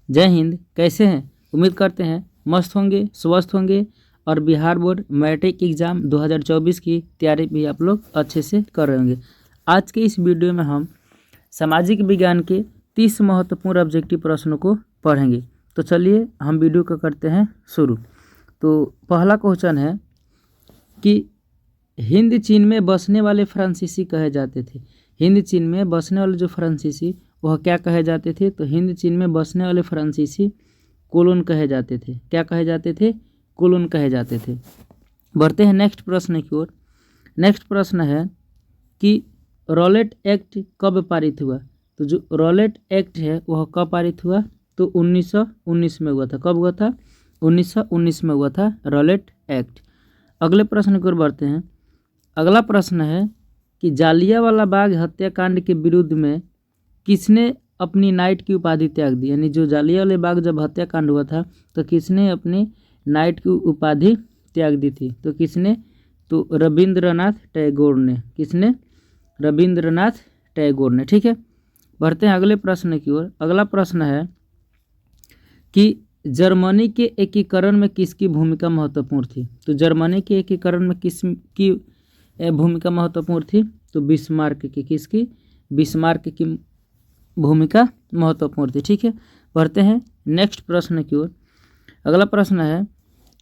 जय हिंद। कैसे हैं? उम्मीद करते हैं मस्त होंगे, स्वस्थ होंगे और बिहार बोर्ड मैट्रिक एग्ज़ाम 2024 की तैयारी भी आप लोग अच्छे से कर रहे होंगे। आज के इस वीडियो में हम सामाजिक विज्ञान के 30 महत्वपूर्ण ऑब्जेक्टिव प्रश्नों को पढ़ेंगे। तो चलिए हम वीडियो को करते हैं शुरू। तो पहला क्वेश्चन है कि हिंद चीन में बसने वाले फ्रांसीसी कहे जाते थे। हिंद चीन में बसने वाले जो फ्रांसीसी वह क्या कहे जाते थे? तो हिंद चीन में बसने वाले फ्रांसीसी कोलोन कहे जाते थे। क्या कहे जाते थे? कोलोन कहे जाते थे। बढ़ते हैं नेक्स्ट प्रश्न की ओर। नेक्स्ट प्रश्न है कि रॉलेट एक्ट कब पारित हुआ? तो जो रॉलेट एक्ट है वह कब पारित हुआ? तो 1919 में हुआ था। कब हुआ था? 1919 में हुआ था रॉलेट एक्ट। अगले प्रश्न की ओर बढ़ते हैं। अगला प्रश्न है कि जालियांवाला बाग हत्याकांड के विरुद्ध में किसने अपनी नाइट की उपाधि त्याग दी? यानी जो जालियांवाला बाग जब हत्याकांड हुआ था तो किसने अपनी नाइट की उपाधि त्याग दी थी? तो किसने? तो रविंद्रनाथ टैगोर ने। किसने? रविंद्रनाथ टैगोर ने। ठीक है, बढ़ते हैं अगले प्रश्न की ओर। अगला प्रश्न है कि जर्मनी के एकीकरण में किसकी भूमिका महत्वपूर्ण थी? तो जर्मनी के एकीकरण में किसकी भूमिका महत्वपूर्ण थी? तो बिस्मार्क की। किसकी? बिस्मार्क की भूमिका महत्वपूर्ण थी। ठीक है, बढ़ते हैं नेक्स्ट प्रश्न की ओर। अगला प्रश्न है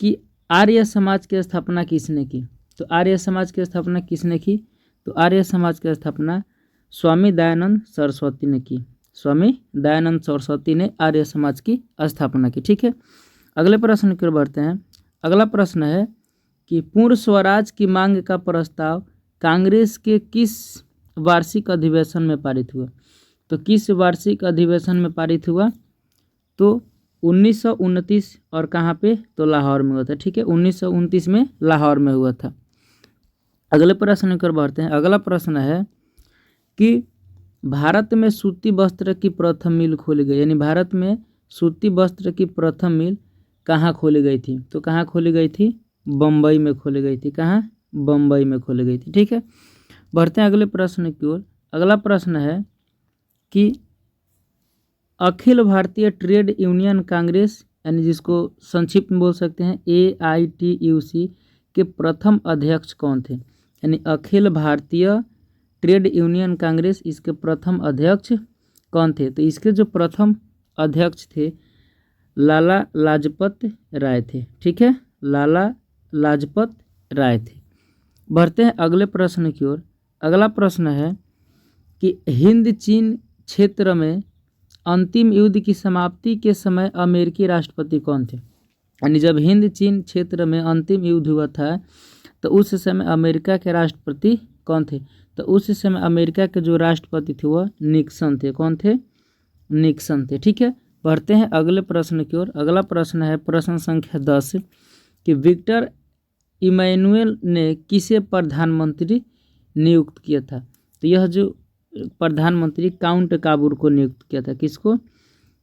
कि आर्य समाज की स्थापना किसने की? तो आर्य समाज की स्थापना किसने की? तो आर्य समाज की स्थापना स्वामी दयानंद सरस्वती ने की। स्वामी दयानंद सरस्वती ने आर्य समाज की स्थापना की। ठीक है, अगले प्रश्न की ओर बढ़ते हैं। अगला प्रश्न है कि पूर्ण स्वराज की मांग का प्रस्ताव कांग्रेस के किस वार्षिक अधिवेशन में पारित हुआ? तो किस वार्षिक अधिवेशन में पारित हुआ? तो 1929 और कहाँ पे? तो लाहौर में हुआ था। ठीक है, 1929 में लाहौर में हुआ था। अगले प्रश्न की ओर बढ़ते हैं। अगला प्रश्न है कि भारत में सूती वस्त्र की प्रथम मिल खोली गई। यानी भारत में सूती वस्त्र की प्रथम मिल कहाँ खोली गई थी? तो कहाँ खोली गई थी? बम्बई में खोली गई थी। कहाँ? बम्बई में खोली गई थी। ठीक है, बढ़ते हैं अगले प्रश्न की ओर। अगला प्रश्न है कि अखिल भारतीय ट्रेड यूनियन कांग्रेस, यानी जिसको संक्षिप्त में बोल सकते हैं AITUC, के प्रथम अध्यक्ष कौन थे? यानी अखिल भारतीय ट्रेड यूनियन कांग्रेस, इसके प्रथम अध्यक्ष कौन थे? तो इसके जो प्रथम अध्यक्ष थे लाला लाजपत राय थे। ठीक है, लाला लाजपत राय थे। बढ़ते हैं अगले प्रश्न की ओर। अगला प्रश्न है कि हिंद चीन क्षेत्र में अंतिम युद्ध की समाप्ति के समय अमेरिकी राष्ट्रपति कौन थे? यानी जब हिंद चीन क्षेत्र में अंतिम युद्ध हुआ था तो उस समय अमेरिका के राष्ट्रपति कौन थे? तो उस समय अमेरिका के जो राष्ट्रपति थे वह निक्सन थे। कौन थे? निक्सन थे। ठीक है, बढ़ते हैं अगले प्रश्न की ओर। अगला प्रश्न है प्रश्न संख्या 10 कि विक्टर इमैनुअल ने किसे प्रधानमंत्री नियुक्त किया था? तो यह जो प्रधानमंत्री काउंट काबूर को नियुक्त किया था। किसको?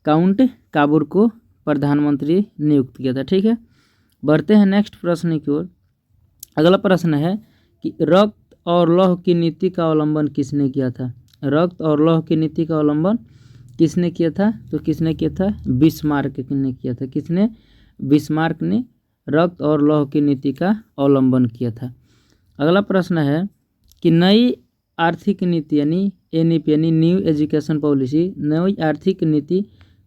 काउंट काबूर को प्रधानमंत्री नियुक्त किया था। ठीक है, बढ़ते हैं नेक्स्ट प्रश्न की ओर। अगला प्रश्न है कि रक्त और लौह की नीति का अवलंबन किसने किया था? रक्त और लौह की नीति का अवलंबन किसने किया था? तो किसने किया था? बिस्मार्क ने किया था। किसने? बिस्मार्क ने रक्त और लौह की नीति का अवलंबन किया था। अगला प्रश्न है कि नई आर्थिक नीति यानी NEP यानी न्यू एजुकेशन पॉलिसी, नई आर्थिक नीति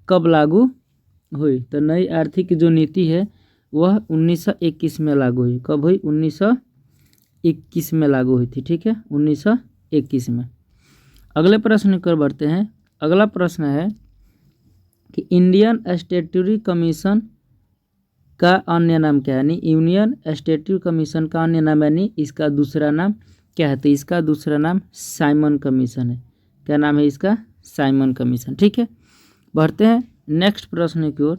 कब लागू हुई? तो नई आर्थिक जो नीति है वह 1921 में लागू हुई। कब हुई? 1921 में लागू हुई थी। ठीक है, 1921 में। अगले प्रश्न की ओर बढ़ते हैं। अगला प्रश्न है कि इंडियन स्टैट्यूटरी कमीशन का अन्य नाम क्या है? यानी यूनियन स्टैट्यूटरी कमीशन का अन्य नाम यानी इसका दूसरा नाम क्या है? तो इसका दूसरा नाम साइमन कमीशन है। क्या नाम है इसका? Simon commission. ठीक है, बढ़ते हैं नेक्स्ट प्रश्न की ओर।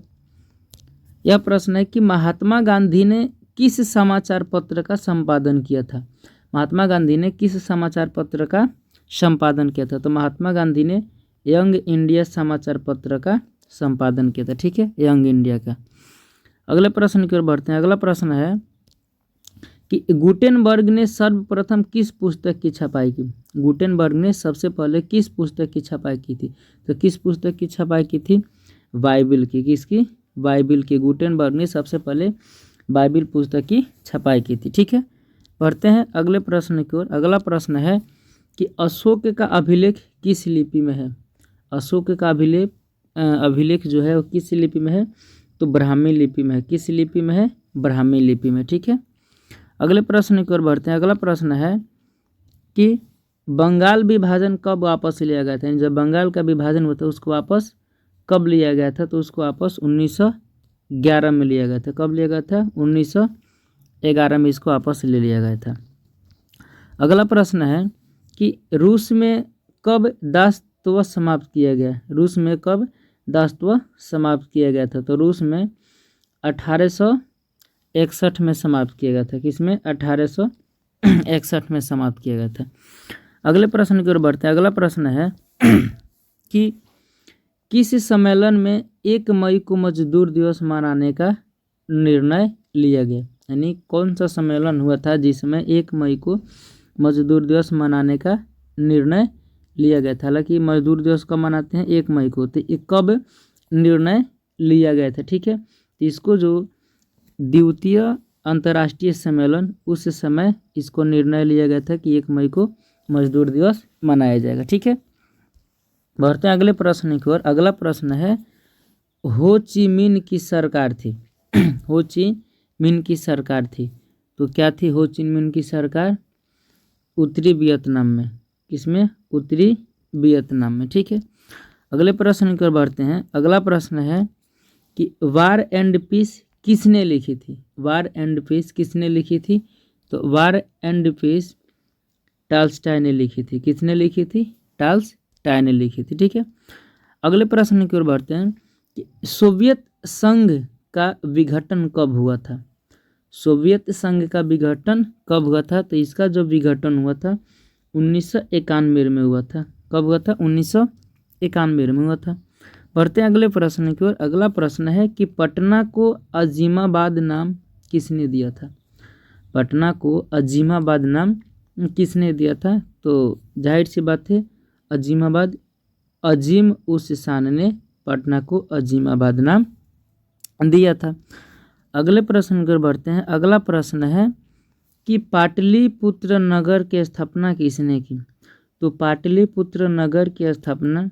यह प्रश्न है कि महात्मा गांधी ने किस समाचार पत्र का संपादन किया था? महात्मा गांधी ने किस समाचार पत्र का संपादन किया था? तो महात्मा गांधी ने यंग इंडिया समाचार पत्र का संपादन किया था। ठीक है, यंग इंडिया का। अगले प्रश्न की ओर बढ़ते हैं। अगला प्रश्न है कि गुटेनबर्ग ने सर्वप्रथम किस पुस्तक की छपाई की? गुटेनबर्ग ने सबसे पहले किस पुस्तक की छपाई की थी? तो किस पुस्तक की छपाई की थी? बाइबिल की, किसकी? बाइबिल की। गुटेनबर्ग ने सबसे पहले बाइबिल पुस्तक की छपाई की थी। ठीक है, पढ़ते हैं अगले प्रश्न की ओर। अगला प्रश्न है कि अशोक का अभिलेख किस लिपि में है? अशोक का अभिलेख जो है वो किस लिपि में है? तो ब्राह्मी लिपि में है। किस लिपि में है? ब्राह्मी लिपि में। ठीक है, अगले प्रश्न की ओर बढ़ते हैं। अगला प्रश्न है कि बंगाल विभाजन कब वापस लिया गया था? जब बंगाल का विभाजन हुआ था उसको वापस कब लिया गया था? तो उसको वापस 1911 में लिया गया था। कब लिया गया था? 1911 में इसको वापस ले लिया गया था। अगला प्रश्न है कि रूस में कब दासत्व समाप्त किया गया? रूस में कब दासत्व समाप्त किया गया था? तो रूस में 1861 में समाप्त किया गया था। किसमें? 1861 में समाप्त किया गया था। अगले प्रश्न की ओर बढ़ते हैं। अगला प्रश्न है कि किस सम्मेलन में 1 मई को मजदूर दिवस मनाने का निर्णय लिया गया? यानी कौन सा सम्मेलन हुआ था जिसमें 1 मई को मजदूर दिवस मनाने का निर्णय लिया गया था? हालांकि मजदूर दिवस कब मनाते हैं? 1 मई को। तो ये कब निर्णय लिया गया था? ठीक है, तो इसको जो द्वितीय अंतर्राष्ट्रीय सम्मेलन, उस समय इसको निर्णय लिया गया था कि 1 मई को मजदूर दिवस मनाया जाएगा। ठीक है, बढ़ते हैं अगले प्रश्न की ओर। अगला प्रश्न है हो ची मिन की सरकार थी। हो ची मिन की सरकार थी, तो क्या थी हो ची मिन की सरकार? उत्तरी वियतनाम में। किसमें? उत्तरी वियतनाम में। ठीक है, अगले प्रश्न की ओर बढ़ते हैं। अगला प्रश्न है कि वार एंड पीस किसने लिखी थी? वार एंड पीस किसने लिखी थी? तो वार एंड पीस टॉल्स्टॉय ने लिखी थी। किसने लिखी थी? टॉल्स्टॉय ने लिखी थी। ठीक है, अगले प्रश्न की ओर बढ़ते हैं कि सोवियत संघ का विघटन कब हुआ था? सोवियत संघ का विघटन कब हुआ था? तो इसका जो विघटन हुआ था 1991 में हुआ था। कब हुआ था? 1991 में हुआ था। बढ़ते हैं अगले प्रश्न की ओर। अगला प्रश्न है कि पटना को अजीमाबाद नाम किसने दिया था? पटना को अजीमाबाद नाम किसने दिया था? तो जाहिर सी बात है अजीमाबाद, अजीम उस शान ने पटना को अजीमाबाद नाम दिया था। अगले प्रश्न की ओर बढ़ते हैं। अगला प्रश्न है कि पाटलिपुत्र नगर की स्थापना किसने की? तो पाटलिपुत्र नगर की स्थापना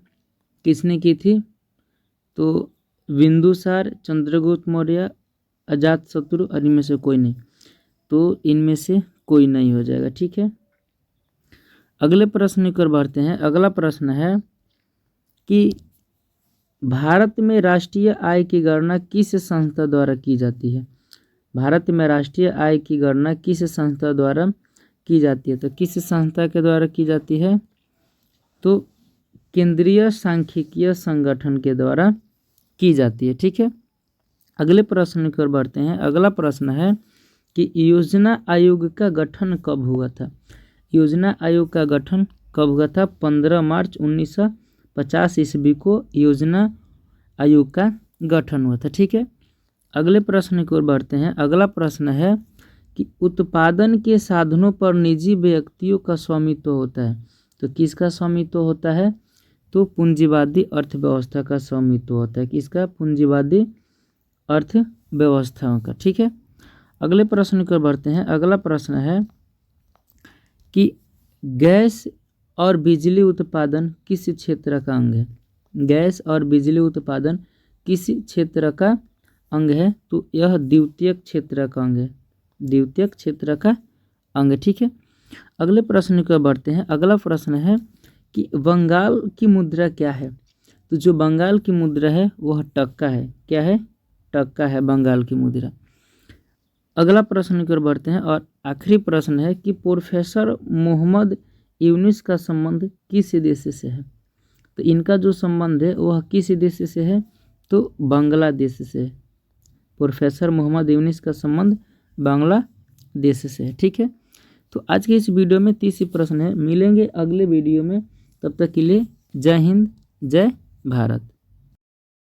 किसने की थी? तो बिंदुसार, चंद्रगुप्त मौर्य, अजातशत्रु, और इनमें से कोई नहीं। तो इनमें से कोई नहीं हो जाएगा। ठीक है, अगले प्रश्न की ओर बढ़ते हैं। अगला प्रश्न है कि भारत में राष्ट्रीय आय की गणना किस संस्था द्वारा की जाती है? भारत में राष्ट्रीय आय की गणना किस संस्था द्वारा की जाती है? तो किस संस्था के द्वारा की जाती है? तो केंद्रीय सांख्यिकीय संगठन के द्वारा की जाती है। ठीक है, अगले प्रश्न की ओर बढ़ते हैं। अगला प्रश्न है कि योजना आयोग का गठन कब हुआ था? योजना आयोग का गठन कब हुआ था? 15 मार्च 1950 ईस्वी को योजना आयोग का गठन हुआ था। ठीक है, अगले प्रश्न की ओर बढ़ते हैं। अगला प्रश्न है कि उत्पादन के साधनों पर निजी व्यक्तियों का स्वामित्व होता है। तो किसका स्वामित्व होता है? तो पूंजीवादी अर्थव्यवस्था का स्वामित्व होता है। किसका? पूंजीवादी अर्थव्यवस्थाओं का। ठीक है, अगले प्रश्न की ओर बढ़ते हैं। अगला प्रश्न है कि गैस और बिजली उत्पादन किस क्षेत्र का अंग है? गैस और बिजली उत्पादन किस क्षेत्र का अंग है? तो यह द्वितीयक क्षेत्र का अंग है। द्वितीयक क्षेत्र का अंग। ठीक है, अगले प्रश्न की ओर बढ़ते हैं। अगला प्रश्न है कि बंगाल की मुद्रा क्या है? तो जो बंगाल की मुद्रा है वह टक्का है। क्या है? टक्का है बंगाल की मुद्रा। अगला प्रश्न की ओर बढ़ते हैं और आखिरी प्रश्न है कि प्रोफेसर मोहम्मद यूनुस का संबंध किस देश से है? तो इनका जो संबंध है वह किस देश से है? तो बांग्लादेश से है। प्रोफेसर मोहम्मद यूनुस का संबंध बांग्लादेश से है। ठीक है, तो आज के इस वीडियो में 30 प्रश्न है। मिलेंगे अगले वीडियो में, तब तक के लिए जय हिंद, जय भारत।